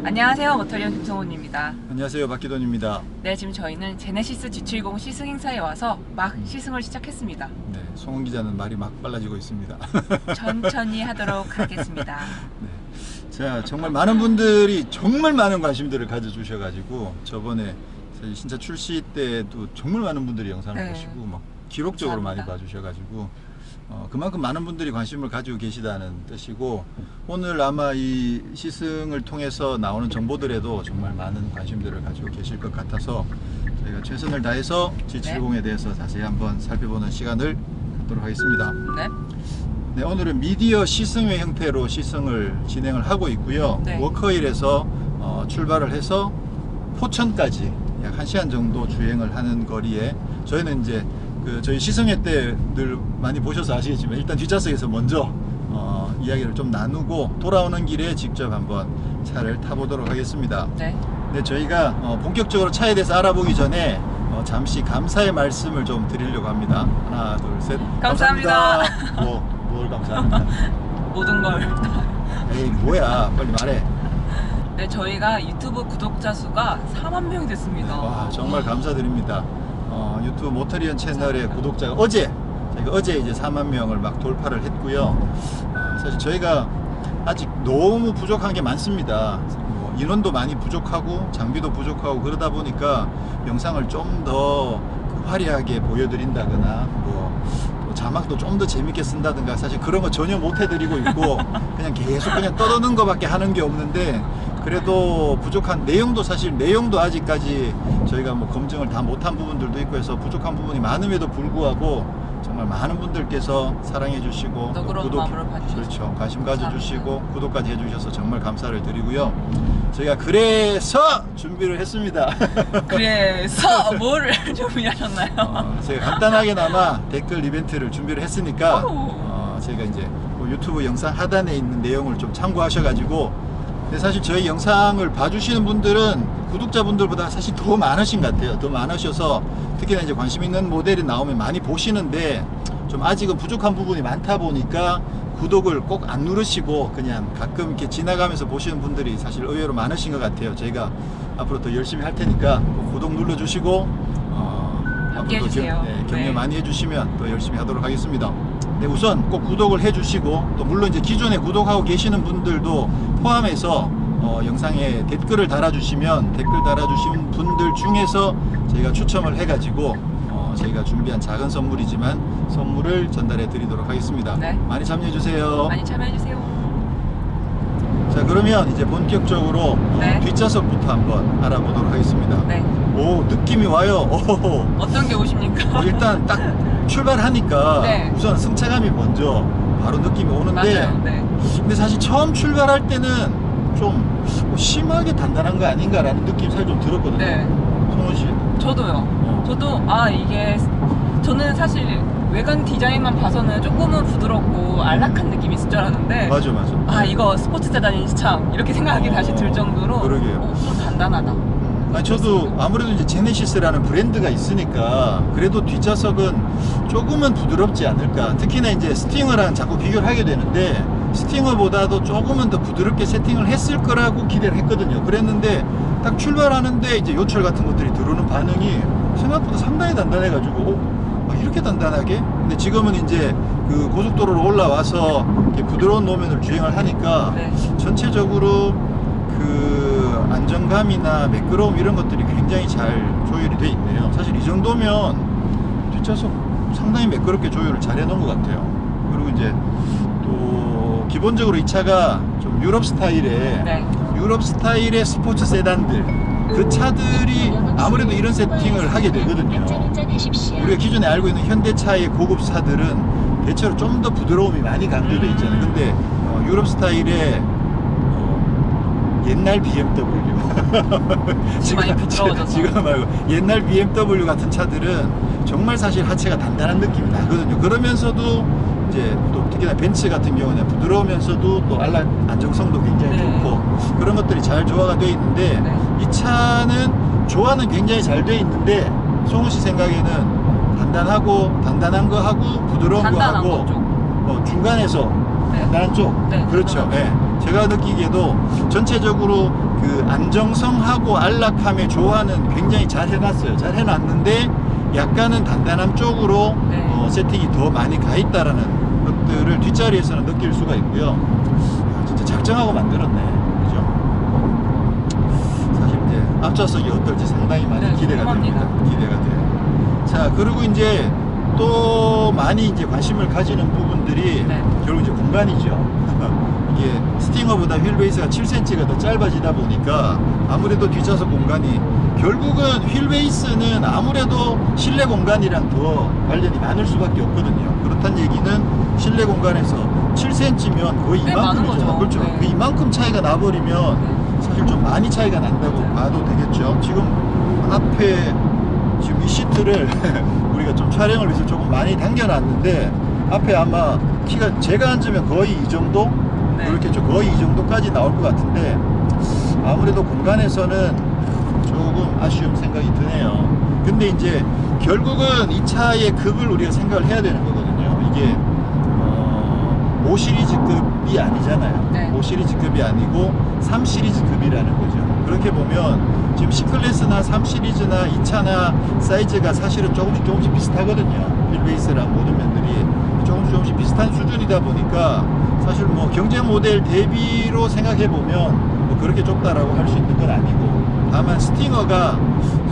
안녕하세요. 모터리온 김성훈입니다. 안녕하세요. 박기돈입니다. 네, 지금 저희는 제네시스 G70 시승 행사에 와서 막 시승을 시작했습니다. 네, 송은 기자는 말이 막 빨라지고 있습니다. 천천히 하도록 하겠습니다. 네. 자, 정말 많은 분들이 정말 많은 관심들을 가져주셔가지고 저번에 사실 신차 출시 때도 정말 많은 분들이 영상을 네. 보시고 막 기록적으로 감사합니다. 많이 봐주셔가지고 그만큼 많은 분들이 관심을 가지고 계시다는 뜻이고, 오늘 아마 이 시승을 통해서 나오는 정보들에도 정말 많은 관심들을 가지고 계실 것 같아서 저희가 최선을 다해서 G70에 대해서 자세히 한번 살펴보는 시간을 갖도록 하겠습니다. 네. 네, 오늘은 미디어 시승회 형태로 시승을 진행을 하고 있고요. 네. 워커힐에서 출발을 해서 포천까지 약 1시간 정도 주행을 하는 거리에, 저희는 이제 저희 시승회 때 늘 많이 보셔서 아시겠지만 일단 뒷좌석에서 먼저 이야기를 좀 나누고 돌아오는 길에 직접 한번 차를 타보도록 하겠습니다. 네. 네, 저희가 본격적으로 차에 대해서 알아보기 전에 잠시 감사의 말씀을 좀 드리려고 합니다. 하나, 둘, 셋. 감사합니다. 뭘 감사합니다. 모든 걸. 에이, 뭐야, 빨리 말해. 네, 저희가 유튜브 구독자 수가 4만 명이 됐습니다. 와, 정말 감사드립니다. 유튜브 모터리언 채널의 구독자가 저희가 어제 이제 4만 명을 막 돌파를 했고요. 사실 저희가 아직 너무 부족한 게 많습니다. 인원도 많이 부족하고 장비도 부족하고 그러다 보니까 영상을 좀 더 화려하게 보여드린다거나 또 자막도 좀 더 재밌게 쓴다든가 사실 그런 거 전혀 못 해드리고 있고 그냥 계속 그냥 떠드는 거밖에 하는 게 없는데, 그래도 부족한 내용도 아직까지 저희가 뭐 검증을 다 못한 부분들도 있고 해서 부족한 부분이 많음에도 불구하고 정말 많은 분들께서 사랑해 주시고 또 그런 마음으로 봐주셔서 그렇죠, 관심 가져주시고 감사합니다. 구독까지 해주셔서 정말 감사를 드리고요. 저희가 그래서 준비를 했습니다. 그래서 뭐를 준비하셨나요? 제가 간단하게나마 댓글 이벤트를 준비를 했으니까 제가 이제 뭐 유튜브 영상 하단에 있는 내용을 좀 참고하셔가지고, 근데 사실 저희 영상을 봐주시는 분들은 구독자분들보다 사실 더 많으신 것 같아요. 더 많으셔서 특히나 이제 관심 있는 모델이 나오면 많이 보시는데 좀 아직은 부족한 부분이 많다 보니까 구독을 꼭 안 누르시고 그냥 가끔 이렇게 지나가면서 보시는 분들이 사실 의외로 많으신 것 같아요. 저희가 앞으로 더 열심히 할 테니까 구독 눌러주시고 함께 해주세요. 격려 네. 많이 해주시면 더 열심히 하도록 하겠습니다. 네, 우선 꼭 구독을 해주시고, 또 물론 이제 기존에 구독하고 계시는 분들도 포함해서 영상에 댓글을 달아주시면 댓글 달아주신 분들 중에서 저희가 추첨을 해가지고 저희가 준비한 작은 선물이지만 선물을 전달해 드리도록 하겠습니다. 네. 많이 참여해 주세요. 많이 참여해주세요. 자, 그러면 이제 본격적으로 네. 뒷좌석부터 한번 알아보도록 하겠습니다. 네. 오, 느낌이 와요. 오호호. 어떤 게 오십니까? 일단 딱 출발하니까 네. 우선 승차감이 먼저 바로 느낌이 오는데, 맞아요. 네. 근데 사실 처음 출발할 때는 좀 심하게 단단한 거 아닌가라는 느낌이 사실 좀 들었거든요. 네. 성훈 씨. 저도요. 저도 저는 사실 외관 디자인만 봐서는 조금은 부드럽고 안락한 느낌이 있을 줄 알았는데 맞아. 이거 스포츠 세단이지 참 이렇게 생각이 다시 들 정도로 그러게요. 좀 단단하다. 아니, 저도 아무래도 이제 제네시스라는 브랜드가 있으니까 그래도 뒷좌석은 조금은 부드럽지 않을까. 특히나 이제 스팅어랑 자꾸 비교를 하게 되는데 스팅어보다도 조금은 더 부드럽게 세팅을 했을 거라고 기대를 했거든요. 그랬는데 딱 출발하는데 이제 요철 같은 것들이 들어오는 반응이 생각보다 상당히 단단해가지고 이렇게 단단하게? 근데 지금은 이제 그 고속도로로 올라와서 이렇게 부드러운 노면을 주행을 하니까 네. 전체적으로 그 안정감이나 매끄러움 이런 것들이 굉장히 잘 조율이 돼 있네요. 사실 이 정도면 뒷좌석 상당히 매끄럽게 조율을 잘 해놓은 것 같아요. 그리고 이제 또 기본적으로 이 차가 좀 유럽 스타일의 스포츠 세단들, 그 차들이 아무래도 이런 세팅을 하게 되거든요. 우리가 기존에 알고 있는 현대차의 고급차들은 대체로 좀 더 부드러움이 많이 강조되어 있잖아요. 근데 유럽 스타일의 옛날 BMW 많이 부드러워져서. 지금 말고 옛날 BMW 같은 차들은 정말 사실 하체가 단단한 느낌이 나거든요. 그러면서도 이제 또 특히나 벤츠 같은 경우는 부드러우면서도 또 안정성도 굉장히 네. 좋고 그런 것들이 잘 조화가 되어 있는데, 네. 이 차는 조화는 굉장히 잘 되어 있는데 송우 씨 생각에는 단단한 거 하고 부드러운 거 단단한 하고 것 쪽. 중간에서 네. 단단한 쪽. 네, 그렇죠. 단단한 예. 제가 느끼기에도 전체적으로 그 안정성하고 안락함에 조화는 굉장히 잘 해놨어요. 잘 해놨는데 약간은 단단함 쪽으로 네. 세팅이 더 많이 가 있다라는 것들을 뒷자리에서는 느낄 수가 있고요. 야, 진짜 작정하고 만들었네, 그죠? 사실 이제 앞좌석이 어떨지 상당히 많이 네, 기대가 궁금합니다. 됩니다. 기대가 돼요. 자, 그리고 이제 또 많이 이제 관심을 가지는 부분들이 네. 결국 이제 공간이죠. 이게 스팅어보다 휠베이스가 7cm가 더 짧아지다 보니까 아무래도 뒷좌석 공간이 결국은 휠베이스는 아무래도 실내 공간이랑 더 관련이 많을 수밖에 없거든요. 그렇다는 얘기는 실내 공간에서 7cm면 거의 꽤 많은 이만큼이죠. 거죠. 그렇죠. 네. 그 이만큼 차이가 나버리면 사실 좀 많이 차이가 난다고 맞아요. 봐도 되겠죠. 지금 앞에 지금 이 시트를 우리가 좀 촬영을 위해서 조금 많이 당겨놨는데 앞에 아마 키가 제가 앉으면 거의 이 정도? 네. 그렇겠죠. 거의 이 정도까지 나올 것 같은데 아무래도 공간에서는 조금 아쉬운 생각이 드네요. 근데 이제 결국은 이 차의 급을 우리가 생각을 해야 되는 거거든요. 이게 5시리즈급이 아니잖아요. 네. 5시리즈급이 아니고 3시리즈급이라는 거죠. 그렇게 보면 지금 C클래스나 3시리즈나 이 차나 사이즈가 사실은 조금씩 비슷하거든요. 휠베이스랑 모든 면들이 조금씩 비슷한 수준이다 보니까 사실 뭐 경쟁 모델 대비로 생각해 보면 뭐 그렇게 좁다라고 할 수 있는 건 아니고, 다만 스팅어가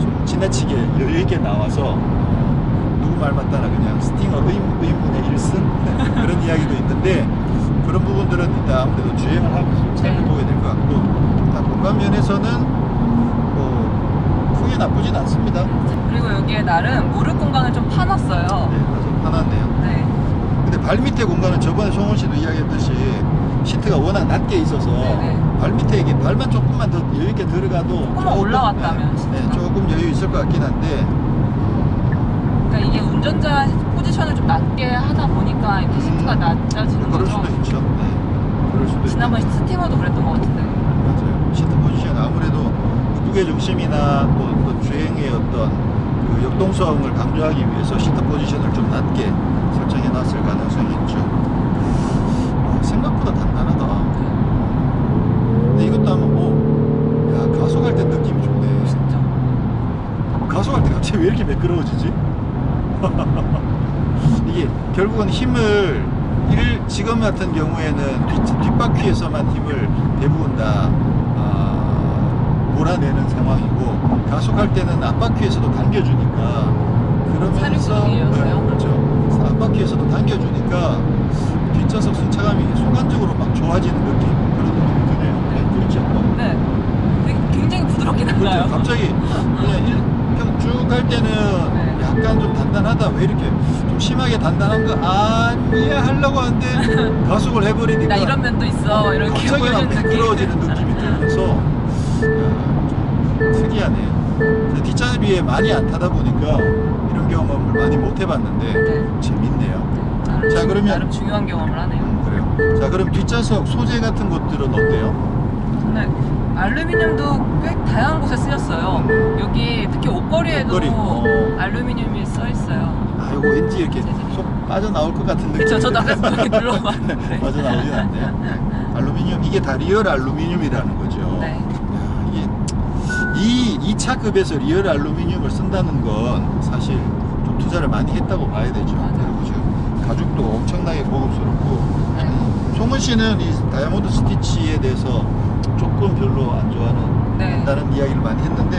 좀 지나치게 여유 있게 나와서 누구 말 맞다나 그냥 스팅어 의문의 1승 그런 이야기도 있는데, 그런 부분들은 일단 아무래도 주행을 하면서 좀 살펴보게 될 것 같고, 일단 공간 면에서는 뭐 크게 나쁘진 않습니다. 그리고 여기에 나름 무릎 공간을 좀 파놨어요. 네, 맞아요. 편하네요. 네. 근데 발밑에 공간은 저번에 송원 씨도 이야기했듯이 시트가 워낙 낮게 있어서 네네. 발밑에 이게 발만 조금만 더 여유 있게 들어가도 조금만 올라왔다면 네, 시트가. 조금 여유 있을 것 같긴 한데, 그러니까 이게 운전자 포지션을 좀 낮게 하다 보니까 이렇게 시트가 낮아지는 그럴 거죠. 수도 있죠. 네, 그럴 수도 지난번 있고. 스팅어도 그랬던 것 같은데. 맞아요. 시트 포지션 아무래도 그 무게 중심이나 또 주행의 어떤 그 역동성을 강조하기 위해서 시트 포지션을 좀 낮게 설정해 놨을 가능성이 있죠. 생각보다 단단하다. 근데 이것도 아마 야, 가속할 때 느낌이 좋네. 진짜. 가속할 때 갑자기 왜 이렇게 매끄러워지지? 이게 결국은 힘을 지금 같은 경우에는 뒷바퀴에서만 힘을 대부분 다 몰아내는 상황이고, 가속할 때는 앞바퀴에서도 당겨주니까, 그러면서 사륜구동이어서요? 그렇죠. 앞바퀴에서도 당겨주니까 뒷좌석 승차감이 순간적으로 막 좋아지는 느낌, 그런 느낌이 드네요. 네, 그렇죠. 네. 되게 굉장히 부드럽게 나가요. 그렇죠. 갑자기 그냥 쭉 갈 때는 네. 약간 좀 단단하다, 왜 이렇게 좀 심하게 단단한 거 아니야 하려고 하는데 가속을 해버리니까 나 이런 면도 있어. 이렇게 갑자기 막 보여주는 느낌. 미끄러워지는 느낌이 들면서 좀 특이하네요. 뒷자리에 많이 안 타다 보니까 이런 경험을 많이 못 해봤는데 네. 재밌네요. 나름, 자, 그러면 나름 중요한 경험을 하네요. 그래요. 자, 그럼 뒷좌석 소재 같은 것들은 어때요? 네. 알루미늄도 꽤 다양한 곳에 쓰였어요. 여기 특히 옷걸이에도 옷걸이. 알루미늄이 써 있어요. 아, 이거 왠지 이렇게 속 빠져나올 것 같은 느낌. 그쵸, 저도 아까 그렇게 눌러봤는데. 빠져나오진 않네요. 네. 알루미늄, 이게 다 리얼 알루미늄이라는 거죠. 네. 야, 이게 이 차급에서 리얼 알루미늄을 쓴다는 건 사실 좀 투자를 많이 했다고 봐야 되죠. 맞아요. 그리고 지금 가죽도 엄청나게 고급스럽고, 네. 송은 씨는 이 다이아몬드 스티치에 대해서 조금 별로 안 좋아하는 네. 다른 이야기를 많이 했는데,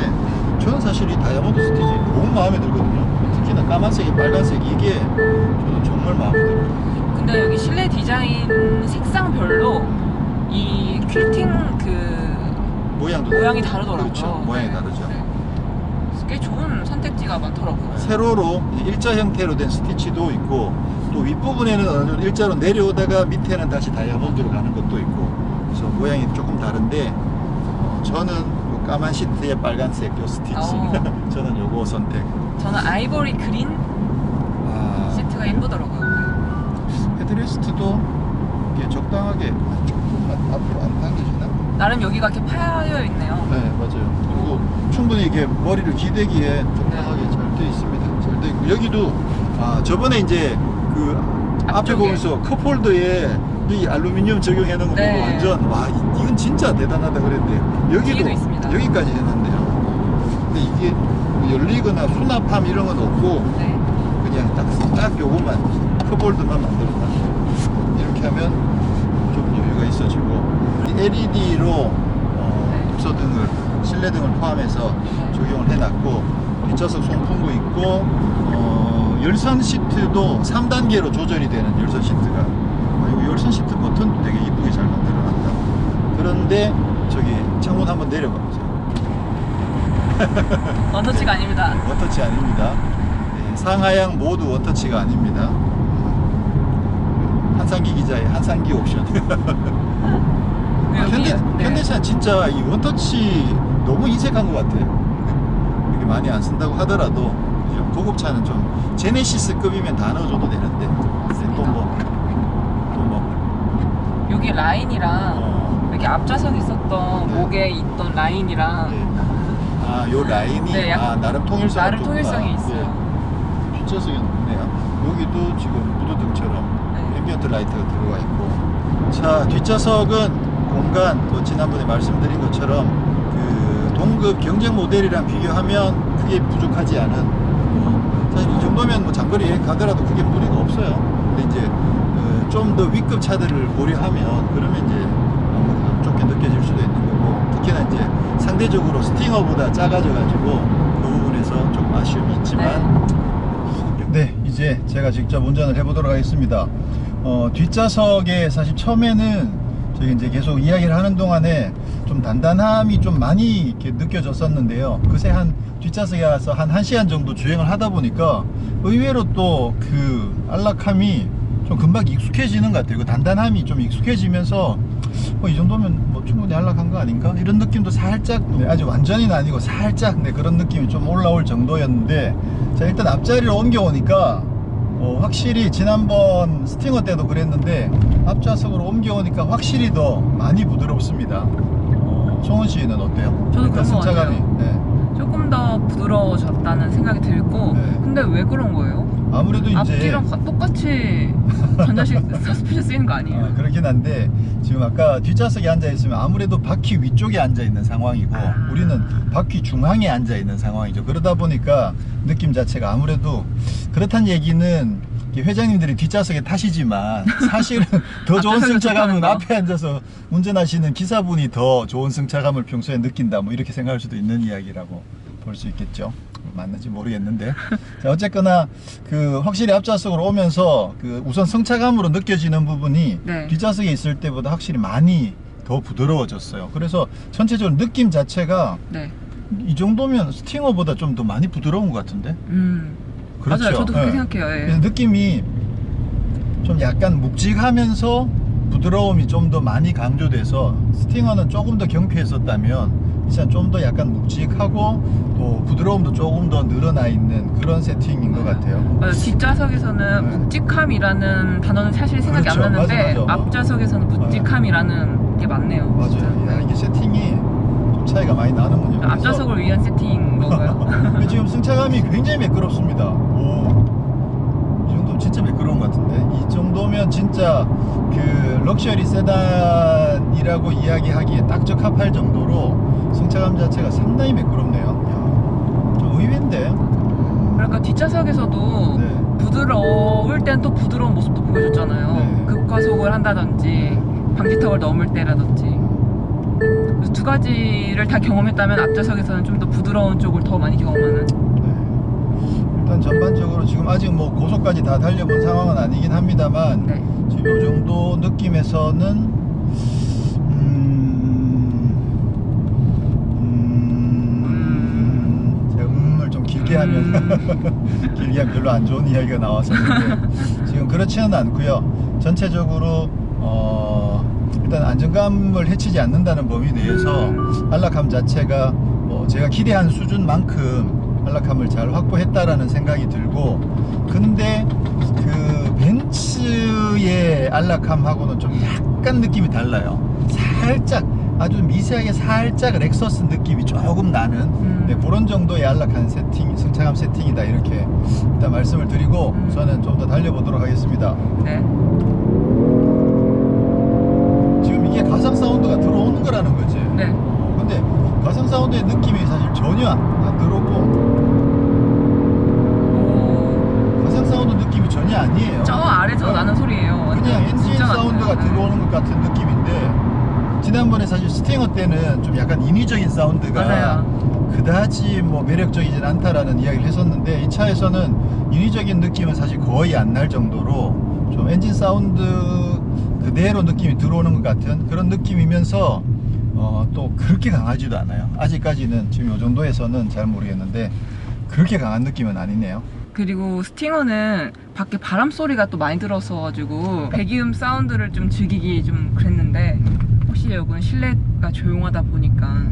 저는 사실 이 다이아몬드 스티치 너무 마음에 들거든요. 특히나 까만색이 빨간색, 이게 저는 정말 마음에 들어요. 근데 여기 실내 디자인 색상별로 이 퀼팅 그 모양도 모양이 다르더라고요. 그렇죠. 모양이 네. 다르죠. 네. 꽤 좋은 선택지가 많더라고요. 세로로 일자 형태로 된 스티치도 있고, 또 윗부분에는 어느 정도 일자로 내려오다가 밑에는 다시 다이아몬드로 가는 것도 있고, 그래서 모양이 조금 다른데 저는 요 까만 시트에 빨간색 요 스티치 저는 요거 선택. 저는 아이보리 그린 시트가 예쁘더라고요. 헤드레스트도 이게 적당하게 조금만 앞으로 안 당겨지나? 나름 여기가 이렇게 파여 있네요. 네, 맞아요. 그리고 충분히 이게 머리를 기대기에 적당하게 잘 돼 있습니다. 잘 돼 있고, 여기도 저번에 이제 그 앞에 앞쪽에. 보면서 컵홀더에 이 알루미늄 적용해 놓은 거 보고 네. 완전 와 이건 진짜 대단하다 그랬는데 여기도 뒤에도 있습니다. 여기까지 해놨네요. 근데 이게 뭐 열리거나 수납함 이런 건 없고 네. 그냥 딱 요것만 컵홀더만 만들어놨고 이렇게 하면 좀 여유가 있어지고 LED로 네. 부서등을 실내등을 포함해서 적용을 해놨고 뒷좌석 송풍구 있고 열선 시트도 3단계로 조절이 되는 열선 시트가 이 열선 시트 버튼도 되게 이쁘게 잘 만들어놨다. 그런데 저기 창문 한번 내려봐 보세요. 원터치가 아닙니다. 원터치 아닙니다. 네, 상하향 모두 원터치가 아닙니다. 한상기 기자의 한상기 옵션. 여기, 현대차는 진짜 이 원터치 너무 인색한 것 같아요. 이렇게 많이 안 쓴다고 하더라도 좀 고급차는 좀 제네시스급이면 다 넣어줘도 되는데 여기 라인이랑 여기 앞좌석에 있었던 네. 목에 있던 라인이랑 요 라인이 네, 나름 통일성이 나름 통일성이 있어요. 뒷좌석이 높네요. 여기도 지금 무드등처럼 네. 앰비언트 라이트가 들어가 있고. 자, 뒷좌석은 공간 또 지난번에 말씀드린 것처럼 그 동급 경쟁 모델이랑 비교하면 크게 부족하지 않은 사실 이 정도면 뭐 장거리 여행 가더라도 크게 무리가 없어요. 근데 이제 좀 더 위급 차들을 고려하면 그러면 이제 아무래도 좁게 느껴질 수도 있는 거고 특히나 이제 상대적으로 스팅어보다 작아져 가지고 그 부분에서 좀 아쉬움이 있지만 네, 이제 제가 직접 운전을 해보도록 하겠습니다. 뒷좌석에 사실 처음에는 저희 이제 계속 이야기를 하는 동안에 좀 단단함이 좀 많이 이렇게 느껴졌었는데요. 그새 한 뒷좌석에 와서 한 1시간 정도 주행을 하다 보니까 의외로 또 그 안락함이 좀 금방 익숙해지는 것 같아요. 그 단단함이 좀 익숙해지면서 이 정도면 뭐 충분히 안락한 거 아닌가? 이런 느낌도 살짝, 아주 완전히는 아니고 살짝 그런 느낌이 좀 올라올 정도였는데, 자, 일단 앞자리로 옮겨오니까 확실히 지난번 스팅어 때도 그랬는데 앞좌석으로 옮겨오니까 확실히 더 많이 부드럽습니다. 송은 씨는 어때요? 저도 그런 것 같아요. 네. 조금 더 부드러워졌다는 생각이 들고 네. 근데 왜 그런 거예요? 아무래도 이제 앞뒤랑 똑같이 전자식 서스펜션 쓰이는 거 아니에요? 그렇긴 한데 지금 아까 뒷좌석에 앉아 있으면 아무래도 바퀴 위쪽에 앉아 있는 상황이고 우리는 바퀴 중앙에 앉아 있는 상황이죠. 그러다 보니까 느낌 자체가 아무래도 그렇다는 얘기는 회장님들이 뒷좌석에 타시지만 사실은 더 좋은 승차감은 앞에 앉아서 운전하시는 기사분이 더 좋은 승차감을 평소에 느낀다 뭐 이렇게 생각할 수도 있는 이야기라고 볼 수 있겠죠. 맞는지 모르겠는데 자, 어쨌거나 그 확실히 앞좌석으로 오면서 그 우선 승차감으로 느껴지는 부분이 네. 뒷좌석에 있을 때보다 확실히 많이 더 부드러워졌어요. 그래서 전체적으로 느낌 자체가 네. 이 정도면 스팅어보다 좀 더 많이 부드러운 것 같은데. 그렇죠. 맞아요. 저도 그렇게 네. 생각해요. 예. 그래서 느낌이 좀 약간 묵직하면서 부드러움이 좀 더 많이 강조돼서 스팅어는 조금 더 경쾌했었다면 진짜 좀 더 약간 묵직하고 또 부드러움도 조금 더 늘어나 있는 그런 세팅인 것 같아요. 맞아요. 뒷좌석에서는 네. 묵직함이라는 단어는 사실 생각이 그렇죠. 안 나는데 맞아. 앞좌석에서는 묵직함이라는 게 맞네요. 맞아요. 진짜. 야, 이게 세팅이 좀 차이가 많이 나는군요. 그래서 앞좌석을 위한 세팅인 건가요? 지금 승차감이 굉장히 매끄럽습니다. 이 정도면 진짜 매끄러운 것 같은데 이 정도면 진짜 그 럭셔리 세단이라고 이야기하기에 딱 적합할 정도로 승차감 자체가 상당히 매끄럽네요. 야, 좀 의외인데. 그러니까 뒷좌석에서도 네. 부드러울 땐 또 부드러운 모습도 보여줬잖아요. 네. 급가속을 한다든지 방지턱을 넘을 때라든지 그래서 두 가지를 다 경험했다면 앞좌석에서는 좀 더 부드러운 쪽을 더 많이 경험하는. 네. 일단 전반적으로 지금 아직 뭐 고속까지 다 달려본 상황은 아니긴 합니다만 네. 지금 요 정도 느낌에서는 제가 좀 길게 하면 길게 하면 별로 안 좋은 이야기가 나왔었는데 지금 그렇지는 않고요. 전체적으로 일단 안정감을 해치지 않는다는 범위 내에서 안락함 자체가 제가 기대한 수준만큼 안락함을 잘 확보했다라는 생각이 들고, 근데 그 벤츠의 안락함하고는 좀 약간 느낌이 달라요. 살짝 아주 미세하게 살짝 렉서스 느낌이 조금 나는 네, 그런 정도의 안락한 세팅, 승차감 세팅이다 이렇게 일단 말씀을 드리고 우선은 좀 더 달려보도록 하겠습니다. 네. 거라는 거지. 네. 근데 가상 사운드의 느낌이 사실 전혀 안 들어오고 가상 사운드 느낌이 전혀 아니에요. 저 아래서 나는 소리예요. 그냥 엔진 진짜 사운드가 같아요. 들어오는 것 같은 느낌인데 지난번에 사실 스팅어 때는 좀 약간 인위적인 사운드가 맞아요. 그다지 뭐 매력적이진 않다라는 이야기를 했었는데 이 차에서는 인위적인 느낌은 사실 거의 안 날 정도로 좀 엔진 사운드 그대로 느낌이 들어오는 것 같은 그런 느낌이면서 또 그렇게 강하지도 않아요. 아직까지는 지금 이 정도에서는 잘 모르겠는데 그렇게 강한 느낌은 아니네요. 그리고 스팅어는 밖에 바람 소리가 또 많이 들어서 배기음 사운드를 좀 즐기기 좀 그랬는데 확실히 여기는 실내가 조용하다 보니까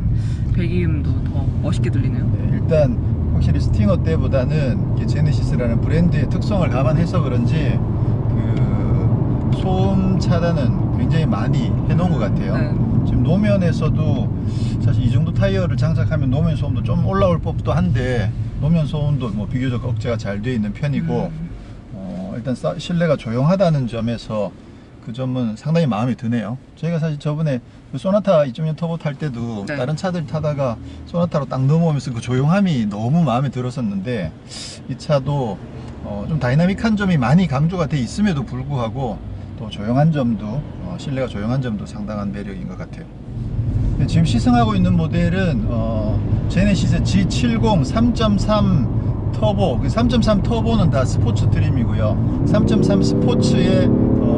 배기음도 더 멋있게 들리네요. 네, 일단 확실히 스팅어 때보다는 이게 제네시스라는 브랜드의 특성을 감안해서 그런지 그 소음 차단은 굉장히 많이 해놓은 것 같아요. 네. 지금 노면에서도 사실 이 정도 타이어를 장착하면 노면 소음도 좀 올라올 법도 한데 노면 소음도 뭐 비교적 억제가 잘 되어 있는 편이고 일단 실내가 조용하다는 점에서 그 점은 상당히 마음에 드네요. 저희가 사실 저번에 그 소나타 2.0 터보 탈 때도 네. 다른 차들 타다가 소나타로 딱 넘어오면서 그 조용함이 너무 마음에 들었었는데 이 차도 좀 다이나믹한 점이 많이 강조가 돼 있음에도 불구하고 또 조용한 점도 실내가 조용한 점도 상당한 매력인 것 같아요. 지금 시승하고 있는 모델은 제네시스 G70 3.3 터보, 3.3 터보는 다 스포츠 트림이고요. 3.3 스포츠에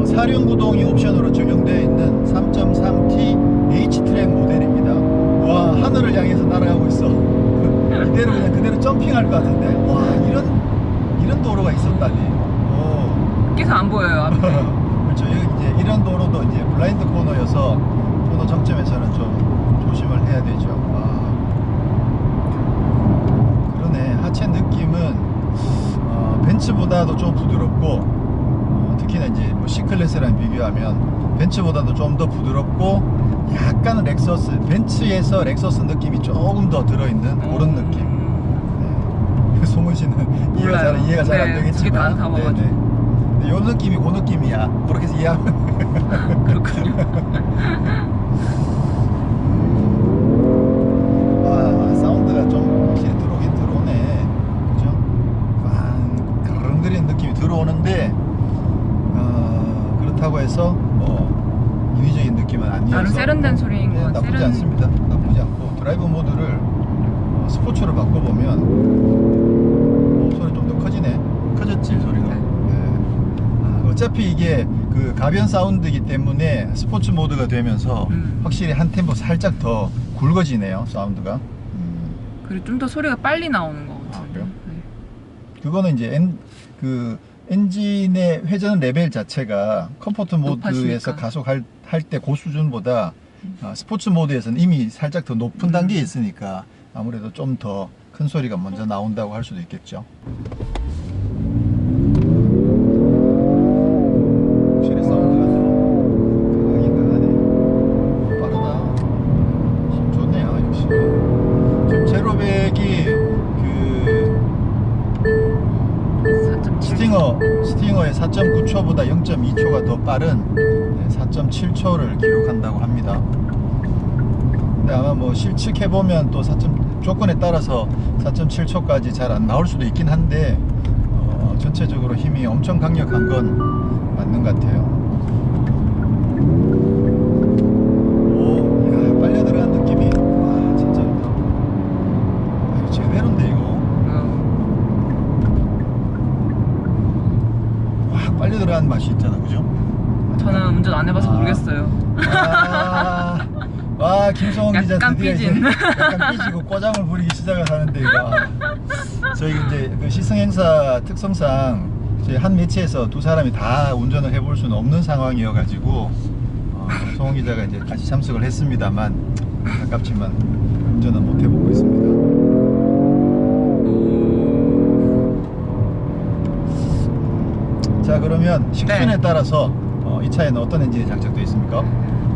사륜구동이 옵션으로 적용되어 있는 3.3T H트랙 모델입니다. 와, 하늘을 향해서 날아가고 있어. 이대로 그냥 그대로 점핑할 것 같은데. 와, 이런 도로가 있었다니. 계속 안 보여요, 앞에. 그렇죠. 여기 이제 이런 도로도 이제 블라인드 코너여서 코너 정점에서는 좀 조심을 해야 되죠. 그러네. 하체 느낌은 벤츠보다도 좀 부드럽고 특히나 이제 뭐 C클래스랑 비교하면 벤츠보다도 좀 더 부드럽고 약간 렉서스, 벤츠에서 렉서스 느낌이 조금 더 들어있는 그런 느낌. 네. 송은 씨는 이해가 잘 안 되겠지만 두개 다 타봐가지고. 근데 요 느낌이 그 느낌이야. 그렇게 해서 이해하면 그렇군요. 와, 사운드가 좀 확실히 들어오긴 들어오네. 그죠? 그런그린 느낌이 들어오는데 그렇다고 해서 인위적인 느낌은 아니어서 나름 세련된 소리인 것 같아요. 나쁘지 않습니다. 나쁘지 않고 드라이브 모드를 스포츠로 바꿔보면 소리 좀 더 커지네. 커졌지 소리가. 네. 어차피 이게 그 가변 사운드이기 때문에 스포츠 모드가 되면서 확실히 한 템포 살짝 더 굵어지네요, 사운드가. 그리고 좀 더 소리가 빨리 나오는 것 같아요. 그래요? 네. 그거는 이제 엔진의 회전 레벨 자체가 컴포트 모드에서 높아지니까. 가속할 때 그 수준보다 스포츠 모드에서는 이미 살짝 더 높은 단계에 있으니까 아무래도 좀 더 큰 소리가 먼저 나온다고 할 수도 있겠죠. 확실히 사운드가 좀 강하긴 강하네. 빠르다. 힘 좋네요, 역시. 지금 제로백이 그 4.7. 스팅어의 4.9초보다 0.2초가 더 빠른 4.7초를 기록한다고 합니다. 근데 아마 뭐 실측해보면 또 조건에 따라서 4.7초까지 잘 안 나올 수도 있긴 한데 전체적으로 힘이 엄청 강력한 건 맞는 것 같아요. 오, 야, 빨려 들어간 느낌이 와, 진짜 좋다. 이거 제대로인데 이거. 확 빨려 들어간 맛이 있잖아, 그죠? 저는 운전 안 해봐서 모르겠어요. 와, 김성원 기자 약간 드디어 삐진. 이제 약간 삐지고 꼬장을 부리기 시작을 하는데 이거 저희 이제 그 시승 행사 특성상 저희 한 매체에서 두 사람이 다 운전을 해볼 수는 없는 상황이어가지고 성원 기자가 이제 같이 참석을 했습니다만 아깝지만 운전은 못 해보고 있습니다. 자, 그러면 식순에 네. 따라서 이 차에는 어떤 엔진이 장착되어 있습니까?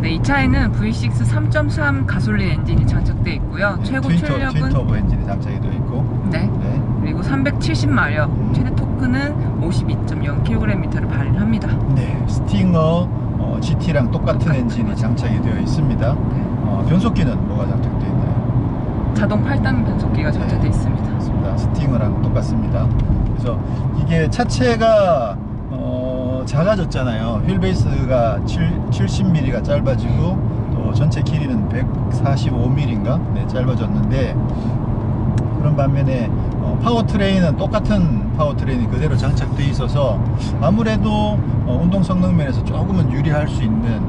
네, 이 차에는 V6 3.3 가솔린 엔진이 장착되어 있고요. 최고 출력은 트윈터보 엔진이 장착이 되어 있고 네. 네. 그리고 370마력, 최대 토크는 52.0kgm를 발휘합니다. 네, 스팅어 GT랑 똑같은 엔진이 장착이 되어 있습니다. 변속기는 뭐가 장착되어 있나요? 자동 8단 변속기가 장착되어 있습니다. 맞습니다. 스팅어랑 똑같습니다. 그래서 이게 차체가 작아졌잖아요. 휠베이스가 70mm가 짧아지고 또 전체 길이는 145mm인가 짧아졌는데, 그런 반면에 파워트레인은 똑같은 파워트레인이 그대로 장착되어 있어서 아무래도 운동 성능 면에서 조금은 유리할 수 있는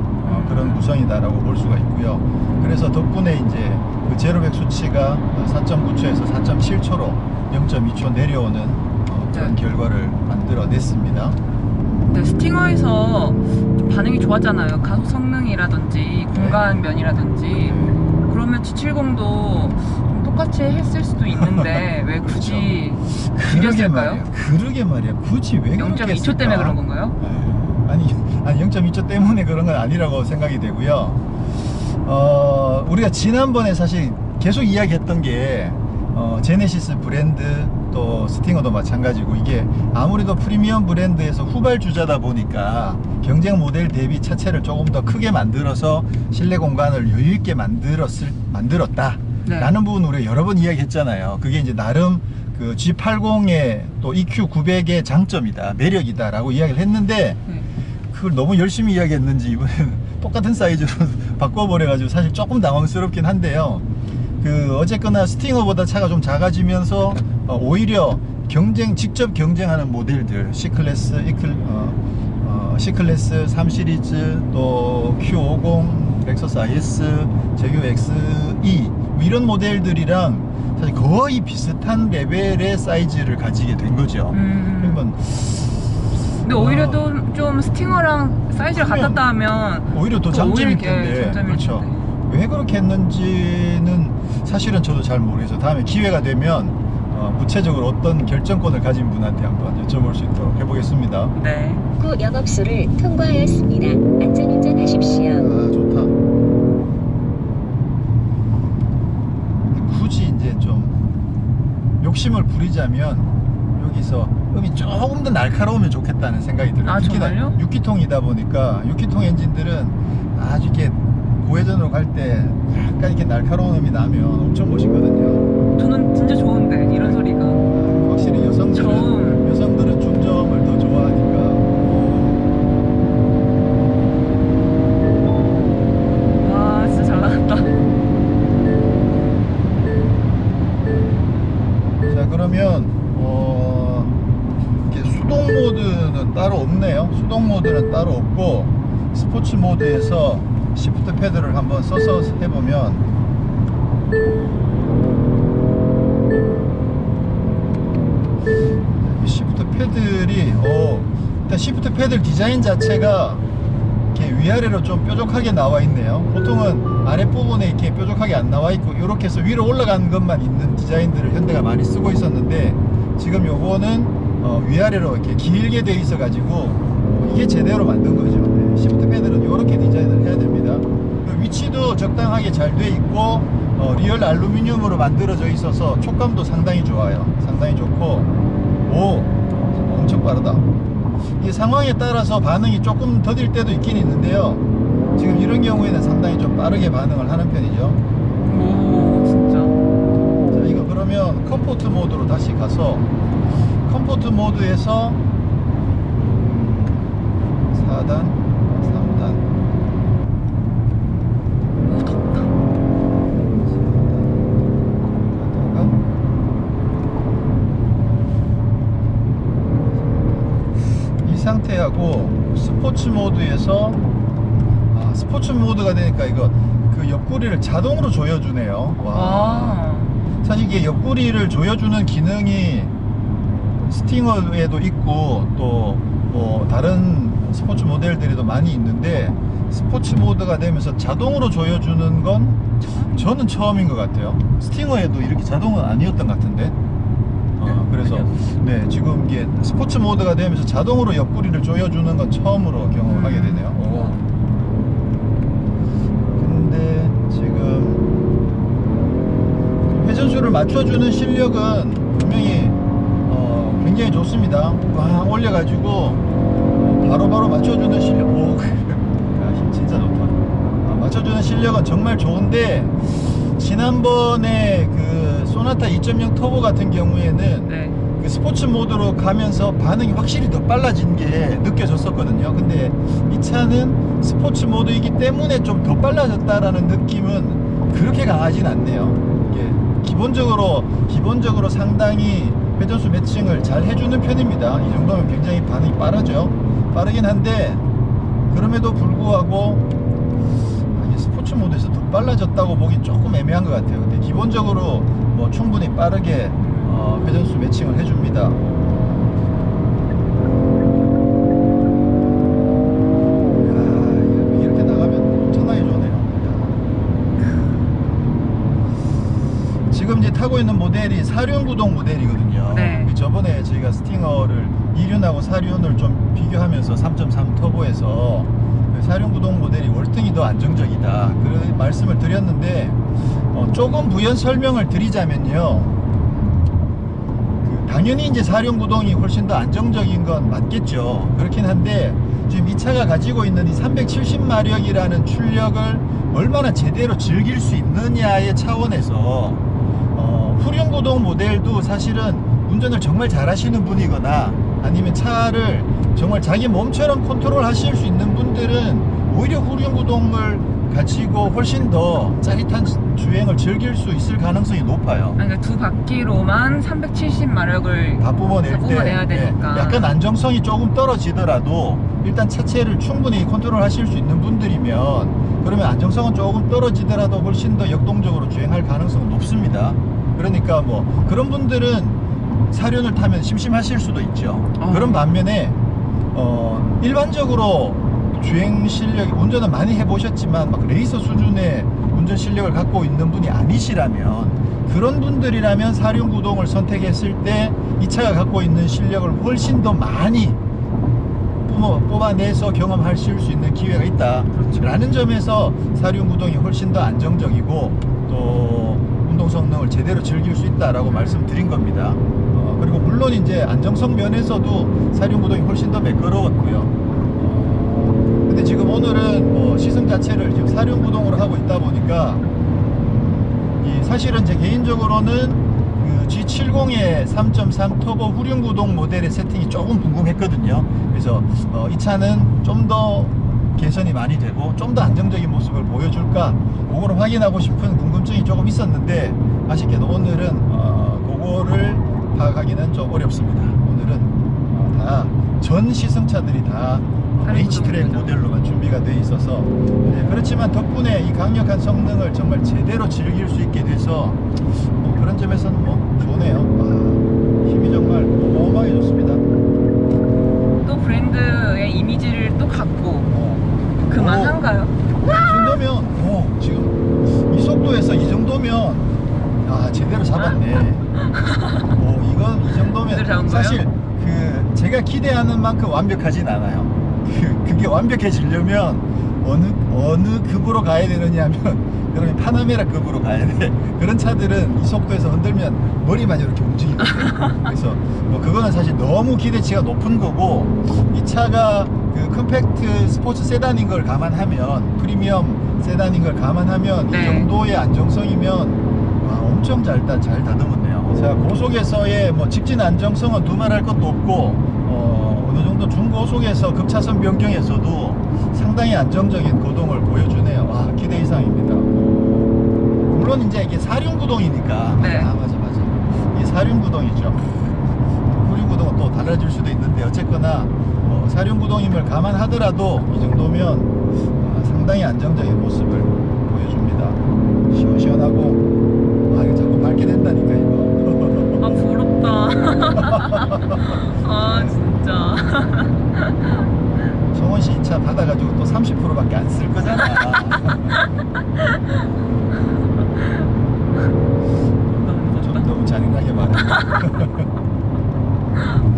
그런 구성이다라고 볼 수가 있고요. 그래서 덕분에 이제 그 제로백 수치가 4.9초에서 4.7초로 0.2초 내려오는 그런 결과를 만들어냈습니다. 네, 스팅어에서 좀 반응이 좋았잖아요. 가속 성능이라든지 공간 면이라든지. 그러면 G70도 똑같이 했을 수도 있는데 왜 굳이 줄였을까요? 그러게 말이야. 굳이 왜 그렇게 0.2초 때문에 그런 건가요? 아니 0.2초 때문에 그런 건 아니라고 생각이 되고요. 우리가 지난번에 사실 계속 이야기했던 게 제네시스 브랜드 또 스팅어도 마찬가지고, 이게 아무래도 프리미엄 브랜드에서 후발주자다 보니까 경쟁 모델 대비 차체를 조금 더 크게 만들어서 실내 공간을 여유 있게 만들었다 라는 부분 우리가 여러 번 이야기했잖아요. 그게 이제 나름 그 G80의 또 EQ900의 장점이다, 매력이다 라고 이야기를 했는데, 그걸 너무 열심히 이야기했는지 이번에는 똑같은 사이즈로 바꿔버려가지고 사실 조금 당황스럽긴 한데요. 어쨌거나 스팅어보다 차가 좀 작아지면서 오히려 직접 경쟁하는 모델들, C클래스, C클래스 3시리즈, 또 Q50, 렉서스 IS, 제규 XE 이런 모델들이랑 사실 거의 비슷한 레벨의 사이즈를 가지게 된 거죠. 그러면 근데 오히려 좀 스팅어랑 사이즈를 같았다 하면 오히려 더 장점일 텐데. 그렇죠. 텐데. 왜 그렇게 했는지는 사실은 저도 잘 모르겠어요. 다음에 기회가 되면 구체적으로 어떤 결정권을 가진 분한테 한번 여쭤볼 수 있도록 해보겠습니다. 네. 구 영업소를 통과하였습니다. 안전운전하십시오. 좋다. 근데 굳이 이제 좀 욕심을 부리자면 여기서 음이 조금 더 날카로우면 좋겠다는 생각이 들어요. 정말요? 6기통이다 보니까 6기통 엔진들은 아주 이렇게 고회전으로 갈 때 약간 이렇게 날카로운 음이 나면 엄청 멋있거든요. 저는 진짜 좋은데 이런 소리가. 확실히 여성들은 중저음을 더 좋아하니까. 와, 진짜 잘 나갔다. 자, 그러면 이렇게 수동 모드는 따로 없네요. 수동 모드는 따로 없고, 스포츠 모드에서 시프트 패드를 한번 써서 해보면 이 시프트 패들이 일단 시프트 패들 디자인 자체가 이렇게 위아래로 좀 뾰족하게 나와 있네요. 보통은 아랫부분에 이렇게 뾰족하게 안 나와 있고 이렇게 해서 위로 올라가는 것만 있는 디자인들을 현대가 많이 쓰고 있었는데, 지금 요거는 위아래로 이렇게 길게 돼 있어 가지고 이게 제대로 만든 거죠. 시프트 패드는 이렇게 디자인을 해야 됩니다. 위치도 적당하게 잘 돼 있고 리얼 알루미늄으로 만들어져 있어서 촉감도 상당히 좋아요. 상당히 좋고, 엄청 빠르다. 이 상황에 따라서 반응이 조금 더딜 때도 있긴 있는데요, 지금 이런 경우에는 상당히 좀 빠르게 반응을 하는 편이죠. 오, 진짜. 자, 이거 그러면 컴포트 모드로 다시 가서 컴포트 모드에서 4단, 3단, 오, 덥다. 가다가 이 상태하고 스포츠 모드에서 스포츠 모드가 되니까 이거 그 옆구리를 자동으로 조여주네요. 와. 사실 이게 옆구리를 조여주는 기능이 스팅어에도 있고 또 뭐 다른 스포츠 모델들에도 많이 있는데, 스포츠 모드가 되면서 자동으로 조여주는 건 저는 처음인 것 같아요. 스팅어에도 이렇게 자동은 아니었던 것 같은데. 그래서 네, 지금 이게 스포츠 모드가 되면서 자동으로 옆구리를 조여주는 건 처음으로 경험을 하게 되네요. 근데 지금 회전수를 맞춰주는 실력은 분명히 굉장히 좋습니다. 꽉 올려가지고 바로바로 맞춰주는 실력. 힘 진짜 좋다. 받쳐주는 실력은 정말 좋은데 지난번에 그 소나타 2.0 터보 같은 경우에는 네. 그 스포츠 모드로 가면서 반응이 확실히 더 빨라진 게 느껴졌었거든요. 근데 이 차는 스포츠 모드이기 때문에 좀 더 빨라졌다라는 느낌은 그렇게 강하진 않네요. 이게 기본적으로 상당히 회전수 매칭을 잘 해주는 편입니다. 이 정도면 굉장히 반응이 빠르죠. 빠르긴 한데 그럼에도 불구하고 이게 스포츠 모드에서 더 빨라졌다고 보기 조금 애매한 것 같아요. 근데 기본적으로 뭐 충분히 빠르게 회전수 매칭을 해줍니다. 이렇게 나가면 엄청나게 좋네요. 지금 이제 타고 있는 모델이 4륜구동 모델이거든요. 네. 저번에 저희가 스팅어를 2륜하고 4륜을 좀 비교하면서 3.3 터보에서 4륜구동 모델이 월등히 더 안정적이다 그런 말씀을 드렸는데 조금 부연 설명을 드리자면요, 당연히 이제 4륜구동이 훨씬 더 안정적인 건 맞겠죠. 그렇긴 한데 지금 이 차가 가지고 있는 이 370마력이라는 출력을 얼마나 제대로 즐길 수 있느냐의 차원에서 후륜구동 모델도 사실은 운전을 정말 잘 하시는 분이거나 아니면 차를 정말 자기 몸처럼 컨트롤 하실 수 있는 분들은 오히려 후륜구동을 가지고 훨씬 더 짜릿한 주행을 즐길 수 있을 가능성이 높아요. 그러니까 두 바퀴로만 370마력을 다 뿜어낼 때 뿜어내야 되니까. 약간 안정성이 조금 떨어지더라도 일단 차체를 충분히 컨트롤 하실 수 있는 분들이면 그러면 안정성은 조금 떨어지더라도 훨씬 더 역동적으로 주행할 가능성은 높습니다. 그러니까 뭐 그런 분들은 4륜을 타면 심심하실 수도 있죠. 그런 반면에 일반적으로 주행 실력, 운전은 많이 해보셨지만 막 레이서 수준의 운전 실력을 갖고 있는 분이 아니시라면, 그런 분들이라면 4륜구동을 선택했을 때 이 차가 갖고 있는 실력을 훨씬 더 많이 뽑아내서 경험하실 수 있는 기회가 있다 라는 점에서 4륜구동이 훨씬 더 안정적이고 또 운동 성능을 제대로 즐길 수 있다라고 말씀드린 겁니다. 그리고 물론 이제 안정성 면에서도 4륜구동이 훨씬 더 매끄러웠고요. 근데 지금 오늘은 뭐 시승 자체를 지금 4륜구동으로 하고 있다 보니까 사실은 제 개인적으로는 그 G70의 3.3 터보 후륜구동 모델의 세팅이 조금 궁금했거든요. 그래서 이 차는 좀 더 개선이 많이 되고 좀 더 안정적인 모습을 보여줄까 그거를 확인하고 싶은 궁금증이 조금 있었는데 아쉽게도 오늘은 그거를 파악하기는 좀 어렵습니다. 오늘은 다 전 시승차들이 다 H트랙 모델로만 준비가 되어 있어서 그렇지만 덕분에 이 강력한 성능을 정말 제대로 즐길 수 있게 돼서 그런 점에서는 뭐 좋네요. 힘이 정말 어마어마하게 좋습니다. 또 브랜드의 이미지를 또 갖고 그만한가요? 이 정도면 지금 이 속도에서 이 정도면 제대로 잡았네. 이건 이 정도면 사실 그 제가 기대하는 만큼 완벽하진 않아요. 그게 완벽해지려면 어느 급으로 가야 되느냐면 여러분 파나메라 급으로 가야 돼. 그런 차들은 이 속도에서 흔들면 머리만 이렇게 움직이거든요. 그래서 그거는 사실 너무 기대치가 높은 거고, 이 차가 그 컴팩트 스포츠 세단인 걸 감안하면, 프리미엄 세단인 걸 감안하면 이 정도의 안정성이면 엄청 잘 다듬었네요. 제가 고속에서의 뭐 직진 안정성은 두말할 것도 없고 어느 정도 중고속에서 급차선 변경에서도 상당히 안정적인 고동을 보여주네요. 기대 이상입니다. 물론 이제 이게 4륜구동이니까 맞아 이게 4륜구동이죠. 후륜구동은 또 달라질 수도 있는데 어쨌거나 4륜구동임을 감안하더라도 이 정도면 상당히 안정적인 모습을 보여줍니다. 시원시원하고 이거 자꾸 밟게 된다니까 이거. 부럽다. 진짜. 성원 씨 이 차 받아가지고 또 30%밖에 안 쓸 거잖아. 너무 잔인하게 말해.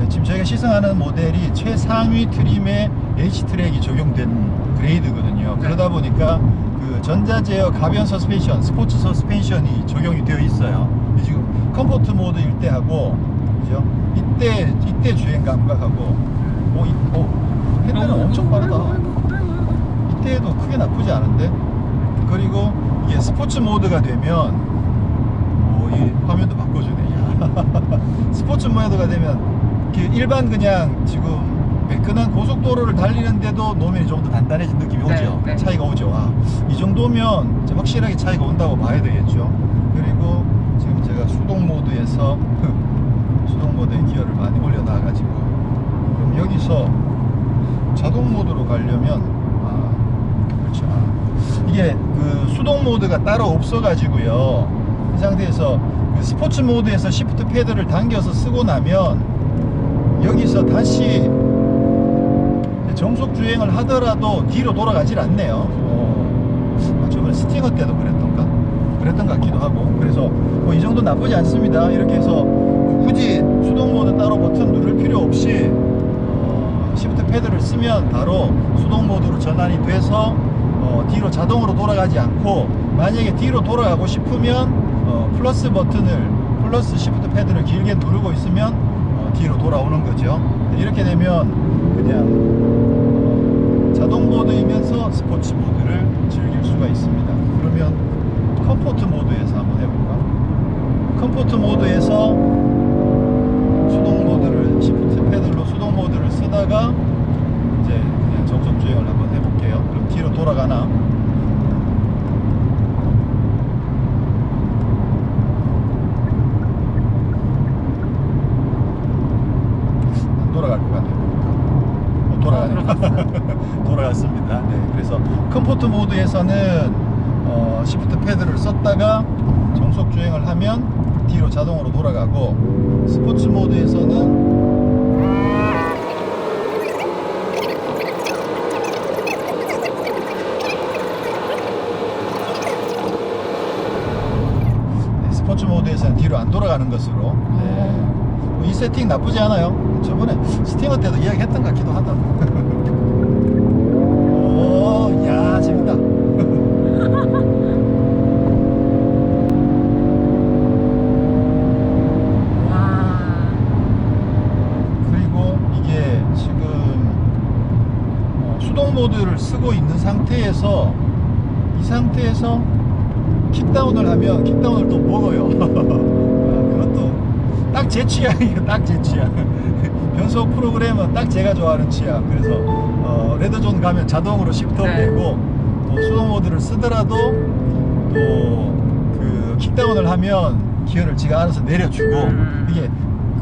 지금 저희가 시승하는 모델이 최상위 트림의 H트랙이 적용된 그레이드거든요. 그러다 보니까 그 전자제어 가변 서스펜션, 스포츠 서스펜션이 적용이 되어 있어요. 지금 컴포트 모드일 때 하고, 그죠? 이때 주행 감각하고, 핸들은 엄청 빠르다. 이때도 크게 나쁘지 않은데? 그리고 이게 스포츠 모드가 되면 이 화면도 바꿔주네. 야. 스포츠 모드가 되면 일반 그냥 지금 매끈한 고속도로를 달리는데도 노면이 좀 더 단단해진 느낌이 오죠. 네. 차이가 오죠. 이 정도면 확실하게 차이가 온다고 봐야 되겠죠. 그리고 지금 제가 수동 모드에서 수동 모드에 기어를 많이 올려놔가지고, 그럼 여기서 자동 모드로 가려면 그렇죠. 이게 그 수동 모드가 따로 없어가지고요. 이 상태에서 그 스포츠 모드에서 시프트 패드를 당겨서 쓰고 나면 여기서 다시 정속 주행을 하더라도 뒤로 돌아가질 않네요. 저번에 스팅어 때도 그랬던 것 같기도 하고. 그래서 이 정도 나쁘지 않습니다. 이렇게 해서 굳이 수동 모드 따로 버튼 누를 필요 없이 시프트 패드를 쓰면 바로 수동 모드로 전환이 돼서 뒤로 자동으로 돌아가지 않고, 만약에 뒤로 돌아가고 싶으면 플러스 시프트 패드를 길게 누르고 있으면 뒤로 돌아오는 거죠. 이렇게 되면 그냥 자동 모드이면서 스포츠 모드를 즐길 수가 있습니다. 그러면 컴포트 모드에서 한번 해볼까? 컴포트 모드에서 수동 모드를 시프트 패드로 수동 모드를 쓰다가 이제 그냥 정속 주행을 한번 해볼게요. 그럼 뒤로 돌아가나? 안 돌아갈 것 같네요. 돌아갔습니다. 네, 그래서 컴포트 모드에서는 시프트 패드를 썼다가 정속 주행을 하면 뒤로 자동으로 돌아가고, 스포츠 모드에서는 스포츠 모드에서는 뒤로 안 돌아가는 것으로. 이 세팅 나쁘지 않아요. 저번에 스팅어 때도 이야기했던 것 같기도 하다. 오, 야, 재밌다. 그리고 이게 지금 수동 모드를 쓰고 있는 상태에서, 이 상태에서 킥다운을 하면 킥다운을 또 먹어요. 그것도 딱 제 취향이에요. 딱 제 취향. 변속 프로그램은 딱 제가 좋아하는 취향. 그래서 레드존 가면 자동으로 시프트업 되고, 수동 모드를 쓰더라도 또 그 킥다운을 하면 기어를 지가 알아서 내려주고, 이게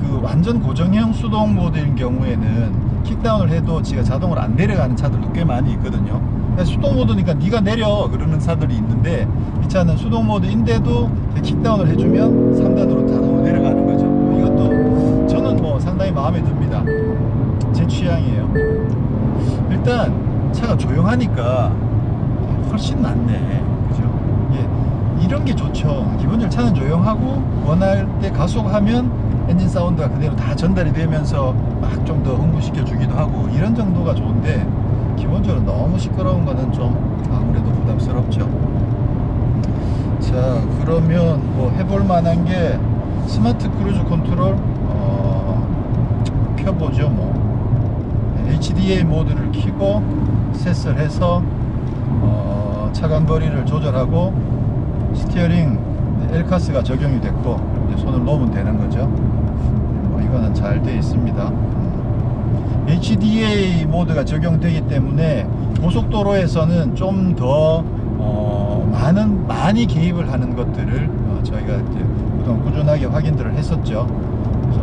그 완전 고정형 수동 모드인 경우에는 킥다운을 해도 지가 자동으로 안 내려가는 차들도 꽤 많이 있거든요. 수동 모드니까 네가 내려 그러는 차들이 있는데, 이 차는 수동 모드인데도 킥다운을 해주면 3단으로 자동으로 내려가는 거죠. 이것도 저는 상당히 마음에 듭니다. 제 취향이에요. 일단 차가 조용하니까 훨씬 낫네. 그죠? 이런 게 좋죠. 기본적으로 차는 조용하고 원할 때 가속하면 엔진 사운드가 그대로 다 전달이 되면서 막 좀 더 흥분시켜 주기도 하고, 이런 정도가 좋은데, 기본적으로 너무 시끄러운 거는 좀 아무래도 부담스럽죠. 자, 그러면 해볼 만한 게 스마트 크루즈 컨트롤 켜보죠. HDA 모드를 켜고 셋을 해서 차간 거리를 조절하고, 스티어링 L카스가 적용이 됐고 이제 손을 놓으면 되는 거죠. 이거는 잘 되어 있습니다. HDA 모드가 적용되기 때문에 고속도로에서는 좀 더 많이 개입을 하는 것들을 저희가 이제 그동안 꾸준하게 확인들을 했었죠. 그래서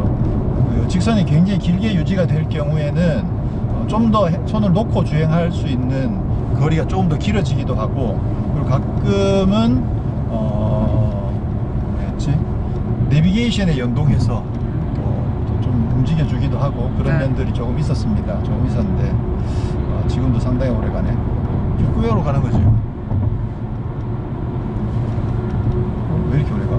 그 직선이 굉장히 길게 유지가 될 경우에는 좀 더 손을 놓고 주행할 수 있는 거리가 조금 더 길어지기도 하고, 그리고 가끔은 뭐였지? 내비게이션에 연동해서 또 좀 움직여 주기도 하고, 그런 면들이 조금 있었습니다. 조금 있었는데 지금도 상당히 오래 가네. 후회로 가는 거지. 왜 이렇게 오래 가?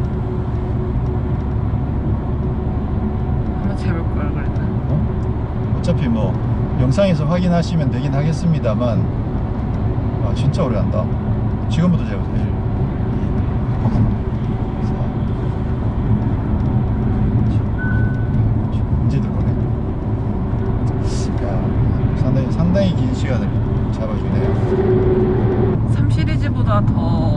한번 재볼 걸 그랬나? 어차피 영상에서 확인하시면 되긴 하겠습니다만, 진짜 오래 간다. 지금부터 재보세요. 1, 2, 3, 이제 들어오네. 상당히 긴 시간을 잡아주네요. 3 시리즈보다 더